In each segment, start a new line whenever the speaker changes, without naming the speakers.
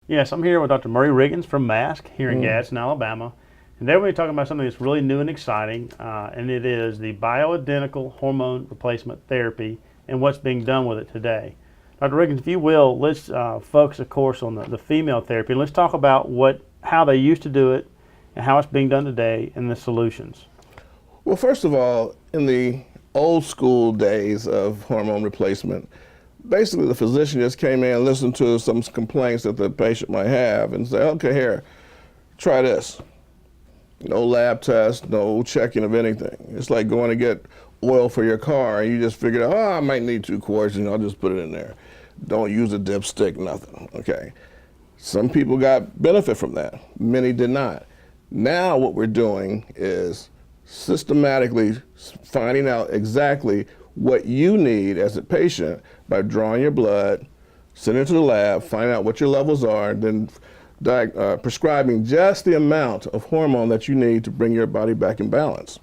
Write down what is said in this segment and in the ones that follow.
Yes, I'm here with Dr. Murray Riggins from MASC here in Gadsden, Alabama. And today we're going to be talking about something that's really new and exciting, and it is the bioidentical hormone replacement therapy and what's being done with it today. Dr. Riggins, if you will, let's focus, of course, on the female therapy. And let's talk about how they used to do it and how it's being done today and the solutions.
Well, first of all, in the old school days of hormone replacement, basically the physician just came in and listened to some complaints that the patient might have and say, okay, here, try this. No lab test, no checking of anything. It's like going to get oil for your car and you just figured out, oh, I might need 2 quarts and I'll just put it in there. Don't use a dipstick, nothing, okay. Some people got benefit from that, many did not. Now what we're doing is systematically finding out exactly what you need as a patient by drawing your blood, sending it to the lab, finding out what your levels are, then prescribing just the amount of hormone that you need to bring your body back in balance.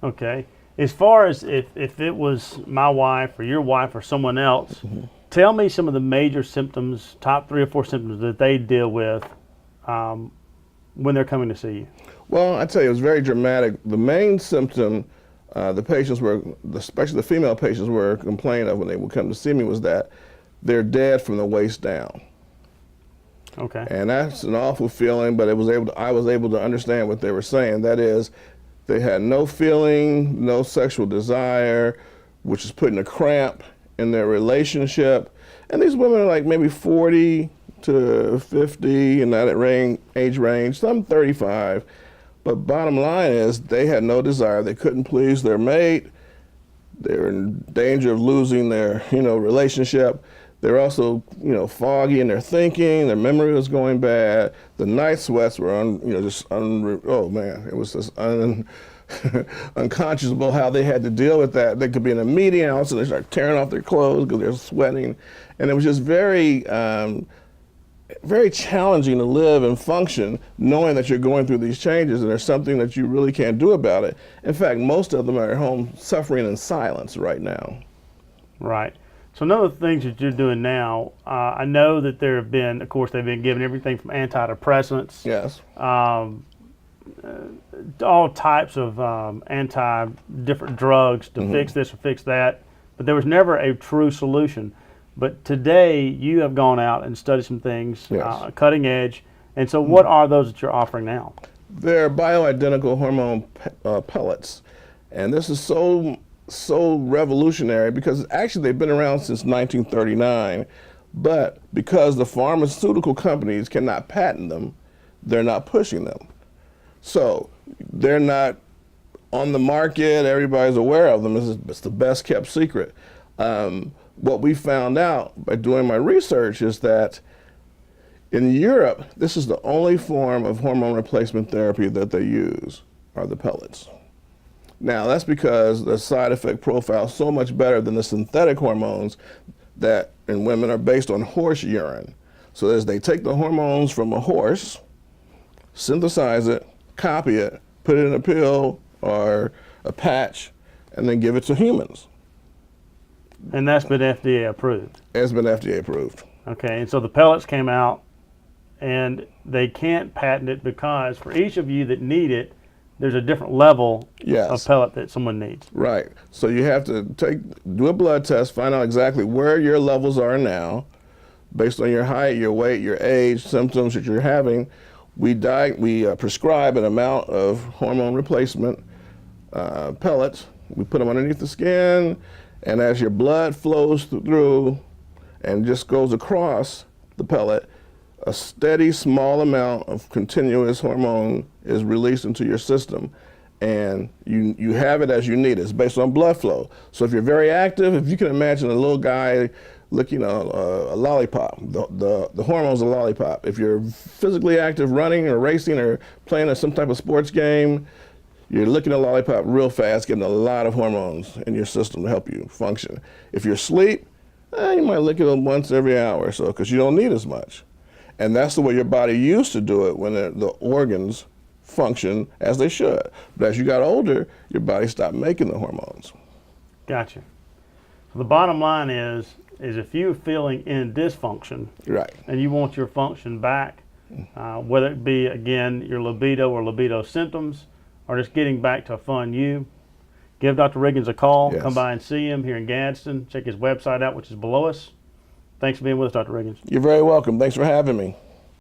Okay. As far as if it was my wife or your wife or someone else, tell me some of the major symptoms, top 3 or 4 symptoms that they deal with when they're coming to see you.
Well, I tell you, it was very dramatic. The main symptom the patients were, especially the female patients, were complaining of when they would come to see me was that they're dead from the waist down.
Okay.
And that's an awful feeling, but I was able to understand what they were saying. That is, they had no feeling, no sexual desire, which is putting a cramp in their relationship. And these women are like maybe 40 to 50 in that age range, some 35. But bottom line is they had no desire. They couldn't please their mate. They were in danger of losing their, relationship. They're also, foggy in their thinking. Their memory was going bad. The night sweats were, oh man, it was just unconscionable how they had to deal with that. They could be in a meeting, and also they start tearing off their clothes because they're sweating, and it was just very challenging to live and function knowing that you're going through these changes and there's something that you really can't do about it. In fact, most of them are at home suffering in silence right now.
Right. So one of the things that you're doing now, I know that there have been, of course, they've been given everything from antidepressants.
Yes.
All types of different drugs to fix this or fix that, but there was never a true solution. But today you have gone out and studied some things,
yes.
Cutting edge. And so what are those that you're offering now?
They're bioidentical hormone pellets. And this is so revolutionary because actually they've been around since 1939. But because the pharmaceutical companies cannot patent them, they're not pushing them. So they're not on the market. Everybody's aware of them. It's the best kept secret. What we found out by doing my research is that in Europe, this is the only form of hormone replacement therapy that they use are the pellets. Now, that's because the side effect profile is so much better than the synthetic hormones that in women are based on horse urine. So as they take the hormones from a horse, synthesize it, copy it, put it in a pill or a patch, and then give it to humans.
And that's been FDA approved.
It's been FDA approved.
Okay, and so the pellets came out, and they can't patent it because for each of you that need it, there's a different level of pellet that someone needs.
Right. So you have to do a blood test, find out exactly where your levels are now, based on your height, your weight, your age, symptoms that you're having. We prescribe an amount of hormone replacement pellets. We put them underneath the skin. And as your blood flows through and just goes across the pellet, a steady small amount of continuous hormone is released into your system. And you have it as you need it. It's based on blood flow. So if you're very active, if you can imagine a little guy licking a lollipop, the hormone's a lollipop. If you're physically active, running or racing or playing some type of sports game, you're licking a lollipop real fast, getting a lot of hormones in your system to help you function. If you're asleep, you might lick it once every hour or so because you don't need as much. And that's the way your body used to do it when the organs function as they should. But as you got older, your body stopped making the hormones.
Gotcha. The bottom line is if you're feeling in dysfunction
Right.
and you want your function back, whether it be, again, your libido or libido symptoms, or just getting back to a fun you, give Dr. Riggins a call.
Yes.
Come by and see him here in Gadsden. Check his website out, which is below us. Thanks for being with us, Dr. Riggins.
You're very welcome. Thanks for having me.